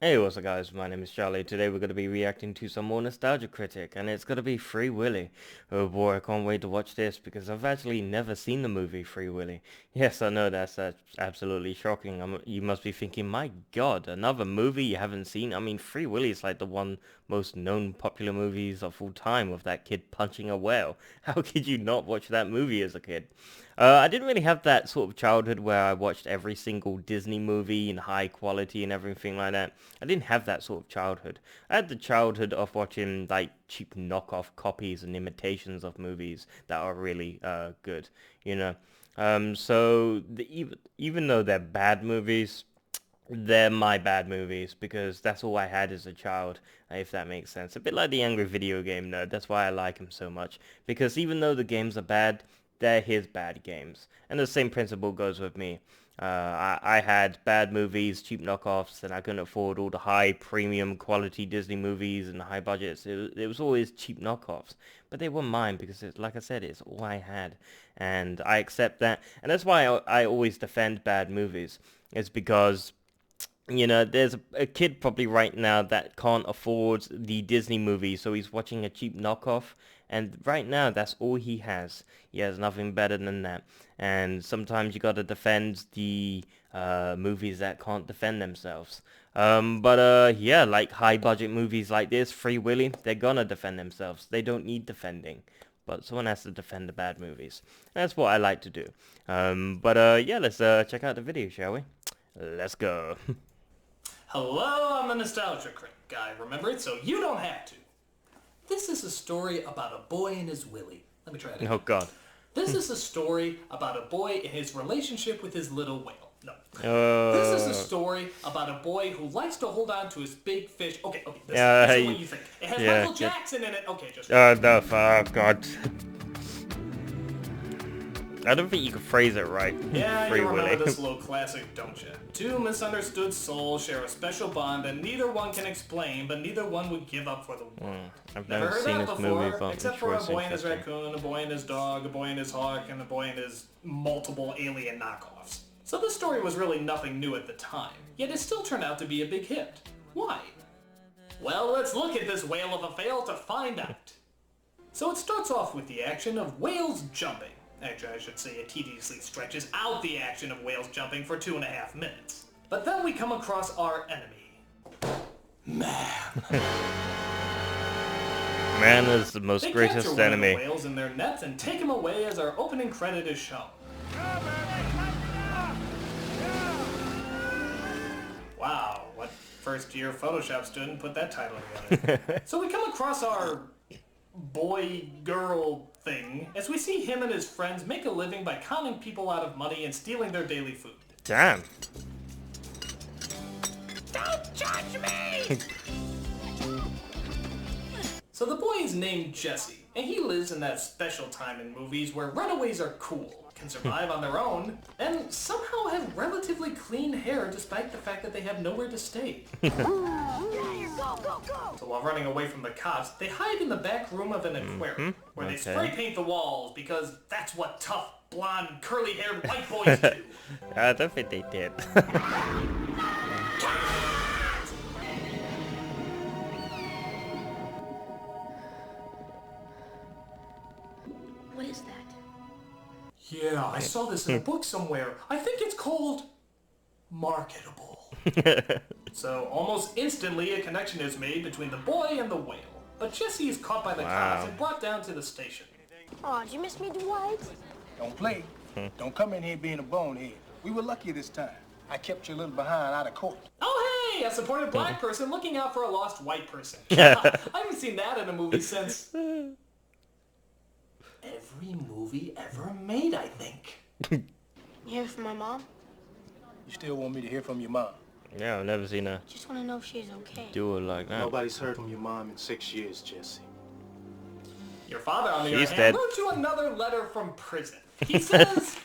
Hey, what's up guys, my name is Charlie. Today we're going to be reacting to some more nostalgia critic, and it's going to be Free Willy. Oh boy, I can't wait to watch this because I've actually never seen the movie Free Willy. Yes, I know that's absolutely shocking. You must be thinking, my god, another movie you haven't seen? I mean, Free Willy is like the one most known popular movies of all time with that kid punching a whale. How could you not watch that movie as a kid? I didn't really have that sort of childhood where I watched every single Disney movie in high quality and everything like that. I didn't have that sort of childhood. I had the childhood of watching like cheap knockoff copies and imitations of movies that are really good, you know. Even though they're bad movies, they're my bad movies because that's all I had as a child, if that makes sense. A bit like the Angry Video Game Nerd. That's why I like him so much. Because even though the games are bad, they're his bad games. And the same principle goes with me. I had bad movies, cheap knockoffs, and I couldn't afford all the high premium quality Disney movies and the high budgets. It was always cheap knockoffs. But they were mine because, like I said, it's all I had. And I accept that. And that's why I always defend bad movies. It's because there's a kid probably right now that can't afford the Disney movie, so he's watching a cheap knockoff, and right now that's all he has. He has nothing better than that. And sometimes you gotta defend the movies that can't defend themselves. Yeah, like high budget movies like this, Free Willy, they're gonna defend themselves. They don't need defending. But someone has to defend the bad movies. That's what I like to do. Yeah, let's check out the video, shall we? Let's go. Hello, I'm the Nostalgia Critic guy. Remember it so you don't have to. This is a story about a boy and his Willy. Let me try it again. Oh god. This is a story about a boy and his relationship with his little whale. No. Uh, This is a story about a boy who likes to hold on to his big fish. Okay, this is what you think. It has Michael Jackson in it. Okay, just... the fuck, god. I don't think you can phrase it right. Yeah, Free you remember Willy. this little classic, don't you? Two misunderstood souls share a special bond that neither one can explain, but neither one would give up for the world. I've Never never heard seen that this before, movie, but except I'm for sure a it's boy and his interesting. raccoon, a boy and his dog, a boy and his hawk, and a boy and his multiple alien knockoffs. So this story was really nothing new at the time, yet it still turned out to be a big hit. Why? Well, let's look at this whale of a fail to find out. So it starts off with the action of whales jumping. Actually, I should say it tediously stretches out the action of whales jumping for 2.5 minutes. But then we come across our enemy. Man. Man is the most They greatest capture one of the enemy. whales in their nets and take him away as our opening credit is shown. Wow, what first-year Photoshop student put that title together? So we come across our boy-girl thing as we see him and his friends make a living by conning people out of money and stealing their daily food. Damn. Don't judge me! So the boy is named Jesse, and he lives in that special time in movies where runaways are cool, can survive on their own, and somehow have relatively clean hair despite the fact that they have nowhere to stay. So while running away from the cops, they hide in the back room of an aquarium, where they spray paint the walls because that's what tough, blonde, curly-haired white boys do. I don't think they did. What is that? Yeah, I saw this in a book somewhere. I think it's called Marketable. So almost instantly a connection is made between the boy and the whale. But Jesse is caught by the cops and brought down to the station. Aw, did you miss me, Dwight? Don't play. Don't come in here being a bonehead. We were lucky this time. I kept you a little behind out of court. Oh hey, a supportive black person looking out for a lost white person. I haven't seen that in a movie since... every movie ever made, I think. You hear from my mom? You still want me to hear from your mom? Yeah, I've never seen a Just want to know if she's okay. duel like that. Nobody's heard from your mom in 6 years, Jesse. Your father, on the She's other dead. hand, wrote you another letter from prison. He says...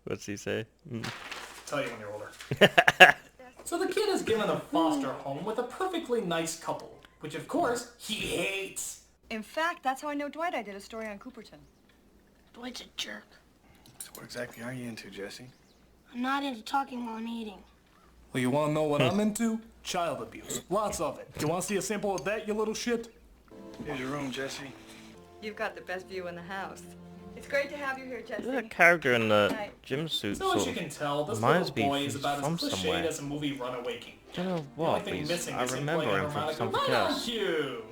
What's he say? Tell you when you're older. So the kid is given a foster home with a perfectly nice couple, which of course, he hates. In fact, that's how I know Dwight. I did a story on Cooperton. Dwight's a jerk. So what exactly are you into, Jesse? I'm not into talking while I'm eating. Well, you want to know what I'm into? Child abuse. Lots of it. You want to see a sample of that, you little shit? Here's your room, Jesse. You've got the best view in the house. It's great to have you here, Jesse. That character in the Right. gym suit So sort as you of can tell, this reminds little me boy is he's about from as cliched somewhere. as a movie Runaway King. Don't know The only what, thing but missing I is him remember playing a him from harmonica something right on else. cue.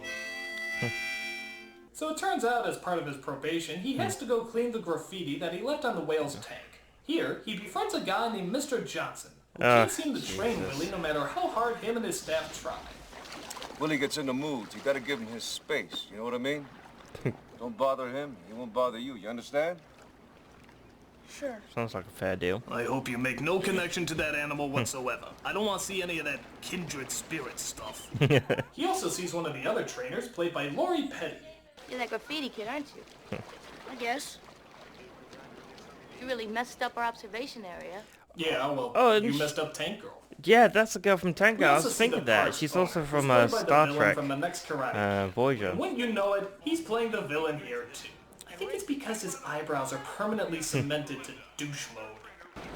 So it turns out, as part of his probation, he has to go clean the graffiti that he left on the whale's tank. Here, he befriends a guy named Mr. Johnson, who can't seem to train Jesus. Willy no matter how hard him and his staff try. Willie gets into moods. You gotta give him his space. You know what I mean? Don't bother him. He won't bother you. You understand? Sure. Sounds like a fair deal. I hope you make no connection to that animal whatsoever. I don't want to see any of that kindred spirit stuff. He also sees one of the other trainers, played by Lori Petty. You're that graffiti kid, aren't you? I guess. You really messed up our observation area. Yeah, well, Oh, you and messed up Tank Girl. Yeah, that's the girl from Tank We Girl. I also was see the thinking that. parts She's owner, also who's from played by the Star villain Trek, from the next Karate. Voyager. And wouldn't you know it, he's playing the villain here too. I think it's because his eyebrows are permanently cemented to douche mode.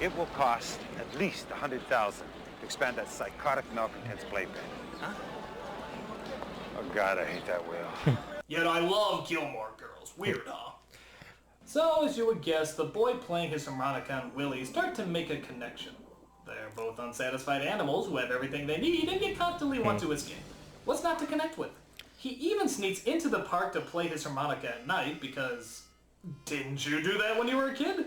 It will cost at least $100,000 to expand that psychotic malcontent's playpen. Huh? Oh God, I hate that whale. Yet I love Gilmore Girls. Weird, huh? So, as you would guess, the boy playing his harmonica and Willy start to make a connection. They're both unsatisfied animals who have everything they need and yet constantly want to escape. What's not to connect with? He even sneaks into the park to play his harmonica at night because... Didn't you do that when you were a kid?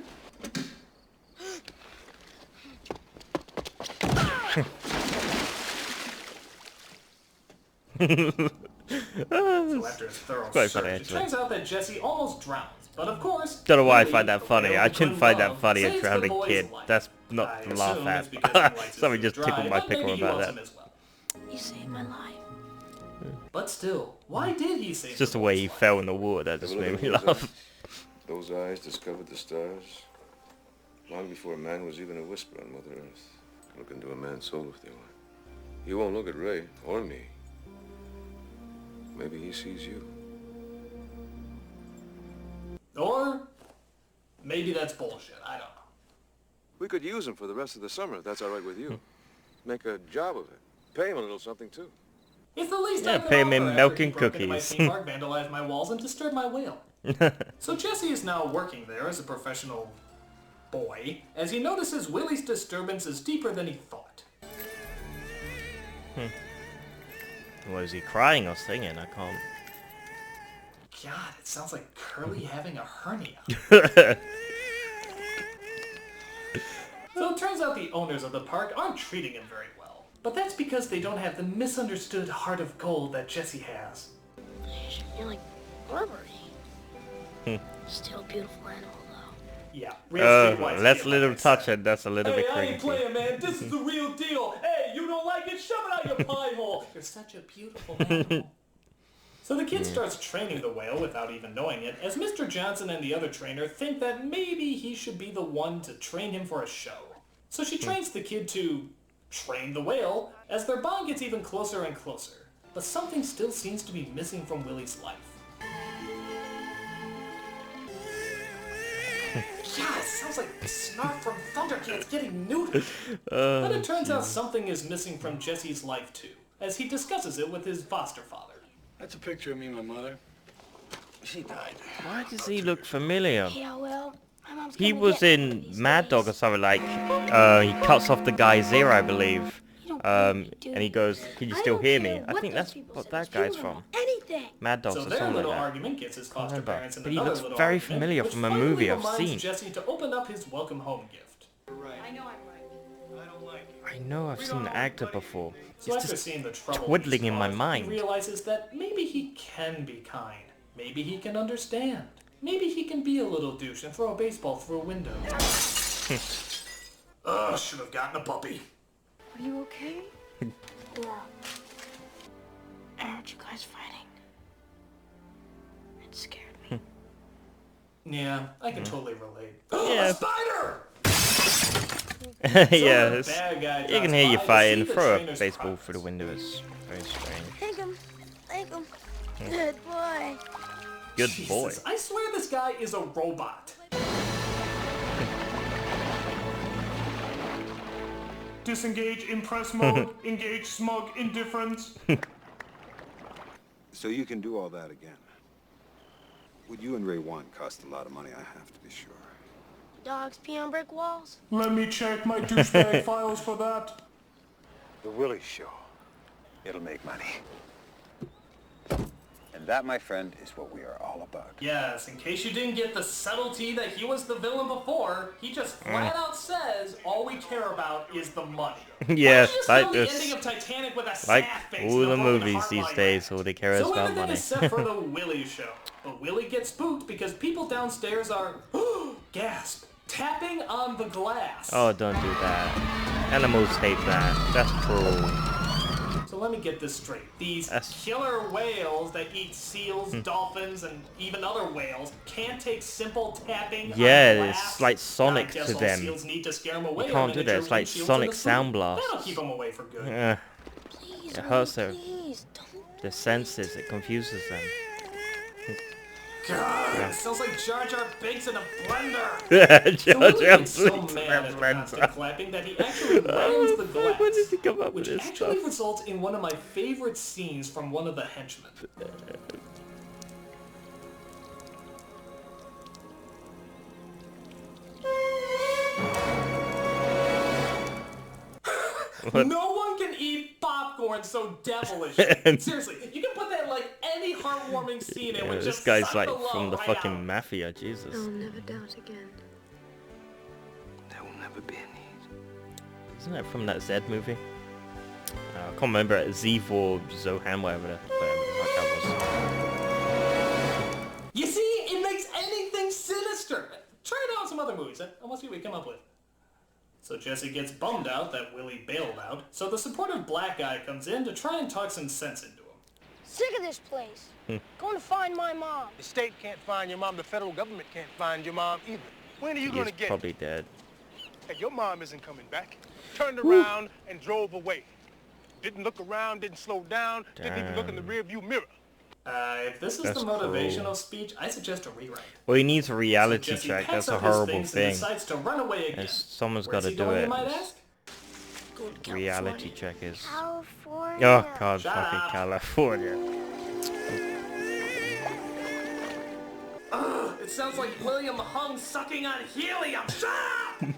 So after his thorough Quite search, funny, it actually. turns out that Jesse almost drowns. But of course, Don't know why I Willy, find that the funny. whale I he shouldn't couldn't find that love, funny, a saves the drowning boy's kid. life. That's I not to laugh assume it's because he at. likes his Somebody food just dry, tickled my but pickle maybe he about loves that. him as well. You saved my life. But still, why did he save It's just the the way boy's he life? fell in the water that just Ever look made me at those laugh. eyes? Those eyes discovered the stars long before a man was even a whisper on Mother Earth. Look into a man's soul if they want. You won't look at Ray or me. Maybe he sees you. Or maybe that's bullshit. I don't know. We could use him for the rest of the summer if that's all right with you. Make a job of it. Pay him a little something too. It's the least Yeah, I could pay him in offer after milk he and broke into my cookies. theme park, vandalized my walls, and disturbed my whale. So Jesse is now working there as a professional boy, as he notices Willy's disturbance is deeper than he thought. Was he crying or singing? I can't. God, it sounds like Curly having a hernia. So it turns out the owners of the park aren't treating him very well. But that's because they don't have the misunderstood heart of gold that Jesse has. You're like Burberry. Still a beautiful animal, though. Yeah, real streetwise That's a kid, little like I said. touching. That's a little Hey, bit I ain't creepy. playing, man. This is the real deal. Hey, you don't like it? Shove it out your pie hole. You're such a beautiful animal. So the kid starts training the whale without even knowing it, as Mr. Johnson and the other trainer think that maybe he should be the one to train him for a show. So she trains the kid to train the whale, as their bond gets even closer and closer. But something still seems to be missing from Willy's life. God, it sounds like Snarf from Thundercats getting neutered. But it turns out something is missing from Jesse's life too, as he discusses it with his foster father. That's a picture of me and my mother. She died. Why does he look familiar? Yeah, well, my mom's He gonna was get in one of these Mad Dog or days. something like, he cuts off the guy's ear, I believe. And he goes, can you I still don't hear care me? I what think those that's people what say. that You guy's don't from. know anything. Mad Dogs So or their something little like that. argument gets his foster remember. parents in But he another looks little very argument, familiar which from a finally movie I've reminds seen. Jesse to open up his welcome home gift. I know I'm right. I don't like it. I know I've seen the actor before. So It's after just seeing the trouble twiddling he's in my caused, mind. he realizes that maybe he can be kind. Maybe he can understand. Maybe he can be a little douche and throw a baseball through a window. Ugh, should have gotten a puppy. Are you okay? Yeah. I heard you guys fighting. It scared me. Yeah, I can totally relate. Yeah. A spider! Yeah, the it's, bad guy you drops can hear you by to fighting. see the Throw a trainer's baseball progress. through the window is very strange. Thank him. Thank him. Good boy. Good Jesus, boy. I swear this guy is a robot. disengage, impress mode, engage, smug, indifference. So you can do all that again. What you and Ray want cost a lot of money, I have to be sure. Dogs pee on brick walls? Let me check my douchebag files for that. The Willy Show. It'll make money. And that, my friend, is what we are all about. Yes, in case you didn't get the subtlety that he was the villain before, he just flat out says all we care about is the money. Yeah, like the this. ending of Titanic with a Like sad face all and a the broken movies heart these like days, that. all they care is So about everything money. is set for the Willy Show. But Willy gets spooked because people downstairs are, gasp, tapping on the glass. Oh, don't do that. Animals hate that. That's cruel. So let me get this straight. These killer whales that eat seals, dolphins, and even other whales can't take simple tapping on glass? It's like Sonic I guess to all them. seals need to scare them away. You can't do that. It's like Sonic Sound Blast. That'll keep them away for good. Yeah. Please, It hurts Willy, their, please, don't. senses. It confuses them. God, it sounds like Jar Jar Binks in a blender. Jar Willy Jar gets so Binks in mad a at the constant blender. clapping that he actually rams the glass, When did he come up which with this actually stuff? results in one of my favorite scenes from one of the henchmen. No one can eat popcorn so devilish. Seriously, you can put that in like any heartwarming scene and it would This just guy's suck like the love from the right fucking out. mafia. Jesus. I'll never doubt again. There will never be a need. Isn't that from that Z movie? I can't remember. Z4 Zohan, whatever the fuck that was. You see, it makes anything sinister. Try it out in some other movies. I want to see what we come up with. So Jesse gets bummed out that Willy bailed out, so the supportive black guy comes in to try and talk some sense into him. Sick of this place. Going to find my mom. The state can't find your mom. The federal government can't find your mom either. When are you going He's to get probably dead. Hey, your mom isn't coming back. Turned around and drove away. Didn't look around, didn't slow down, didn't even look in the rearview mirror. If this is That's the motivational cruel. speech, I suggest a rewrite. Well, he needs a reality Jesse check. packs That's a up his horrible things and thing. decides to run away again. Someone's Where's got to he do going, it. you might ask? Going to Reality California. check is. California. Oh God, Shut fucking up. California. It sounds like William Hung sucking on helium. Shut up!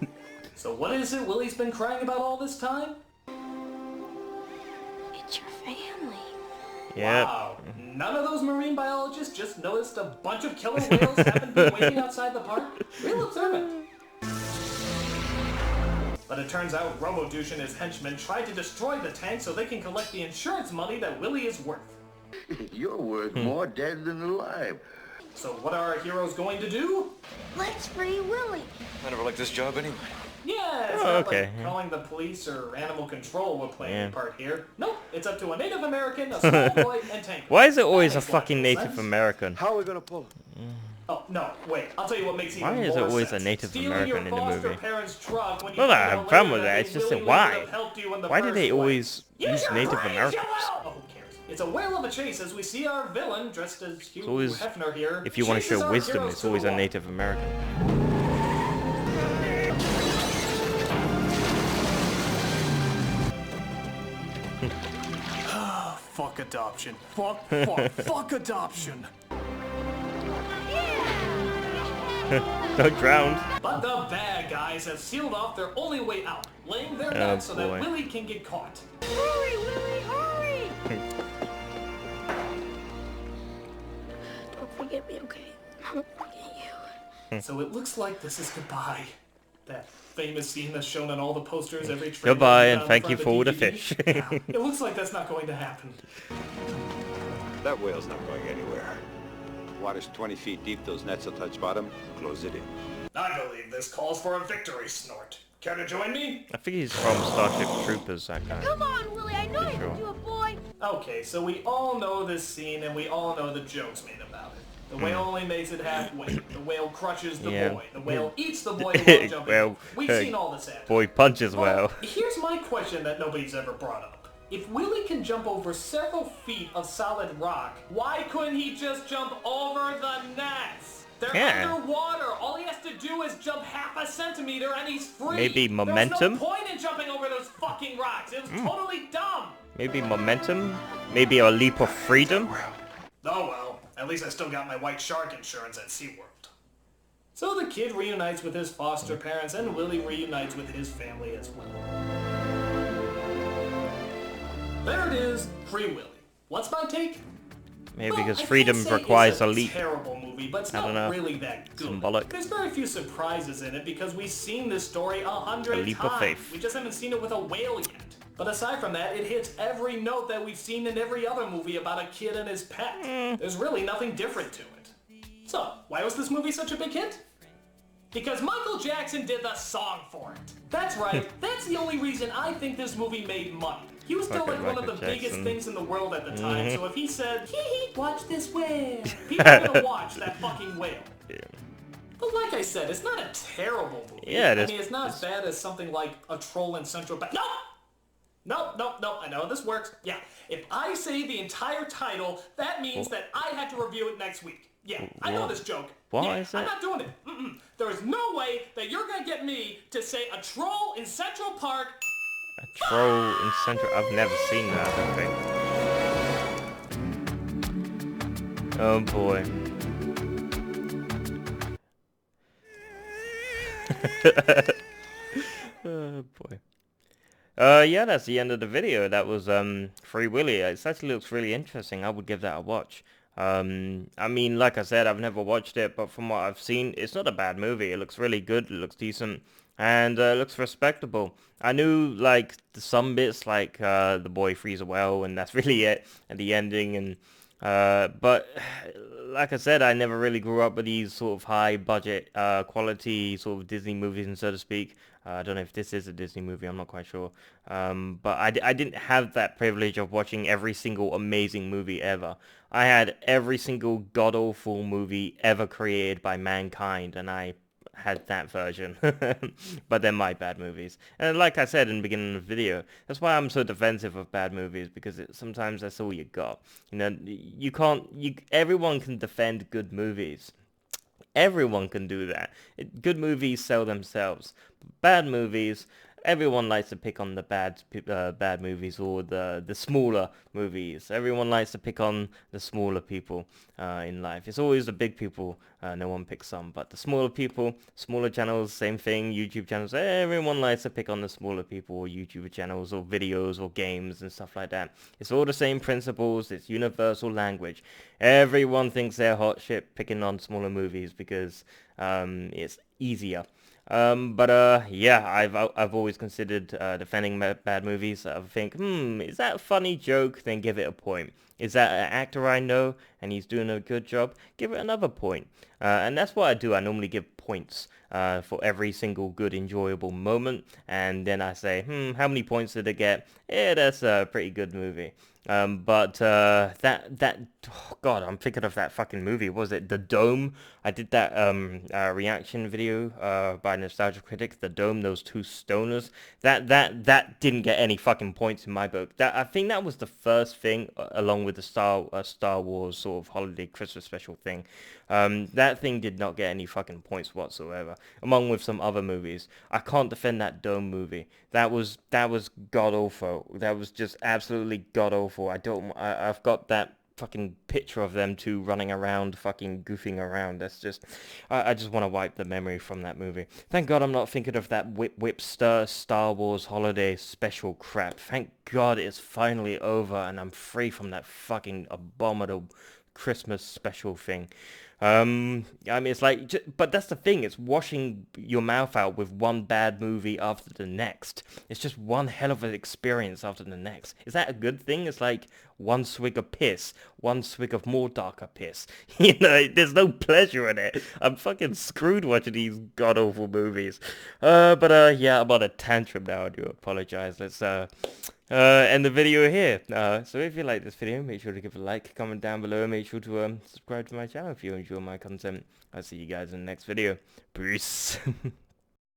So what is it Willie's been crying about all this time? It's your family. Yep. Wow. None of those marine biologists just noticed a bunch of killer whales happen to be waiting outside the park? Real observant. But it turns out Robo-Douche and his henchmen tried to destroy the tank so they can collect the insurance money that Willy is worth. You're worth more dead than alive. So what are our heroes going to do? Let's free Willy. I never liked this job anyway. Yeah, it's Oh, not okay, like yeah. calling the police or animal control will play any Yeah. part here. Nope, it's up to a Native American, a small boy, and Tank. Why is it always a That makes fucking logical Native sense. American? How are we gonna pull it? Oh, no, wait, I'll tell you what makes even Why more is it always a sense. Native Stealing American your in the foster movie? parents' truck when you Not that I find have out fun later with that, it's they just really why? wouldn't have helped you in the Why do first they place. always Use use your Native brains, Americans? you will! Oh, who cares? It's a whale of a chase as we see our villain, dressed as Hugh always- Hefner here. If you want to chases show our wisdom, heroes it's to the always a wall. Native American. Fuck adoption. Fuck, fuck adoption. Don't drown. But the bad guys have sealed off their only way out, laying their nets so that boy. Willy can get caught. Hurry, Willy, hurry! Don't forget me, okay? Don't forget you. So it looks like this is goodbye. That famous scene that's shown on all the posters every trailer. Goodbye we and found thank in you front for of the DVD. fish. Yeah, it looks like that's not going to happen. That whale's not going anywhere. Water's 20 feet deep, those nets will touch bottom, close it in. I believe this calls for a victory snort. Care to join me? I think he's from Starship Troopers, that guy. Come on, Willy, I know you Sure. can do it, boy. Okay, so we all know this scene and we all know the jokes made about it. The whale only makes it halfway. The whale crushes the Yeah. boy. The whale eats the boy while jumping. Well, We've seen all this happen. Boy punches well. Here's my question that nobody's ever brought up. If Willy can jump over several feet of solid rock, why couldn't he just jump over the nets? They're Yeah. underwater. All he has to do is jump half a centimeter and he's free. Maybe momentum? There's no point in jumping over those fucking rocks. It was totally dumb. Maybe momentum? Maybe a leap of freedom? Oh well, at least I still got my white shark insurance at SeaWorld. So the kid reunites with his foster parents and Willy reunites with his family as well. There it is, Free Willy. What's my take? Maybe Well, because I freedom can't say requires it's a leap. Terrible movie, but it's I don't know. not really that good. Symbolic. There's very few surprises in it because we've seen this story 100 A leap of times. faith. We just haven't seen it with a whale yet. But aside from that, it hits every note that we've seen in every other movie about a kid and his pet. There's really nothing different to it. So, why was this movie such a big hit? Because Michael Jackson did the song for it. That's right, that's the only reason I think this movie made money. He was still Fucking like one of the Michael biggest Jackson. things in the world at the time, so if he said, hee hee, watch this whale, people are gonna watch that fucking whale. Yeah. But like I said, it's not a terrible movie. Yeah, it I is. mean, it's not as bad as something like A Troll in Central Park. No, I know this works. Yeah, if I say the entire title, that means that I had to review it next week. Yeah, I know this joke. What Yeah, is I'm it? not doing it. There is no way that you're gonna get me to say A Troll in Central Park. A troll in Central. I've never seen that, I don't think. Oh boy. Oh boy. Yeah, that's the end of the video. That was Free Willy. It actually looks really interesting. I would give that a watch. I mean, like I said, I've never watched it, but from what I've seen, it's not a bad movie. It looks really good. It looks decent, and it looks respectable. I knew like some bits, like the boy frees a whale, and that's really it at the ending. And but like I said, I never really grew up with these sort of high budget, quality sort of Disney movies, and so to speak. I don't know if this is a Disney movie, I'm not quite sure. But I didn't have that privilege of watching every single amazing movie ever. I had every single god-awful movie ever created by mankind, and I had that version. But they're my bad movies. And like I said in the beginning of the video, that's why I'm so defensive of bad movies, because sometimes that's all you got. You know, everyone can defend good movies. Everyone can do that. Good movies sell themselves. Bad movies, everyone likes to pick on the bad movies, or the smaller movies. Everyone likes to pick on the smaller people in life. It's always the big people no one picks on, but the smaller people, smaller channels, same thing, YouTube channels, everyone likes to pick on the smaller people, or YouTube channels, or videos, or games, and stuff like that. It's all the same principles, it's universal language. Everyone thinks they're hot shit picking on smaller movies because it's easier. Yeah, I've always considered defending bad movies. I think, is that a funny joke? Then give it a point. Is that an actor I know and he's doing a good job? Give it another point. And that's what I do. I normally give points for every single good, enjoyable moment. And then I say, how many points did it get? Yeah, that's a pretty good movie. Oh God, I'm thinking of that fucking movie. What was it? The Dome? I did that reaction video by Nostalgia Critic. The Dome, those two stoners. That didn't get any fucking points in my book. I think that was the first thing, along with the Star Wars sort of holiday Christmas special thing. That thing did not get any fucking points whatsoever, along with some other movies. I can't defend that Dome movie. That was god awful. That was just absolutely god awful. I've got that fucking picture of them two running around, fucking goofing around. That's just, I just want to wipe the memory from that movie. Thank God I'm not thinking of that whip Star Wars holiday special crap. Thank God it's finally over and I'm free from that fucking abominable Christmas special thing. I mean, it's like, but that's the thing, it's washing your mouth out with one bad movie after the next. It's just one hell of an experience after the next. Is that a good thing? It's like one swig of piss, one swig of more darker piss. You know, there's no pleasure in it. I'm fucking screwed watching these god-awful movies. Yeah, I'm on a tantrum now, I do apologize. Let's, end the video here. So if you like this video, make sure to give a like, comment down below, make sure to subscribe to my channel if you enjoy my content. I'll see you guys in the next video. Peace.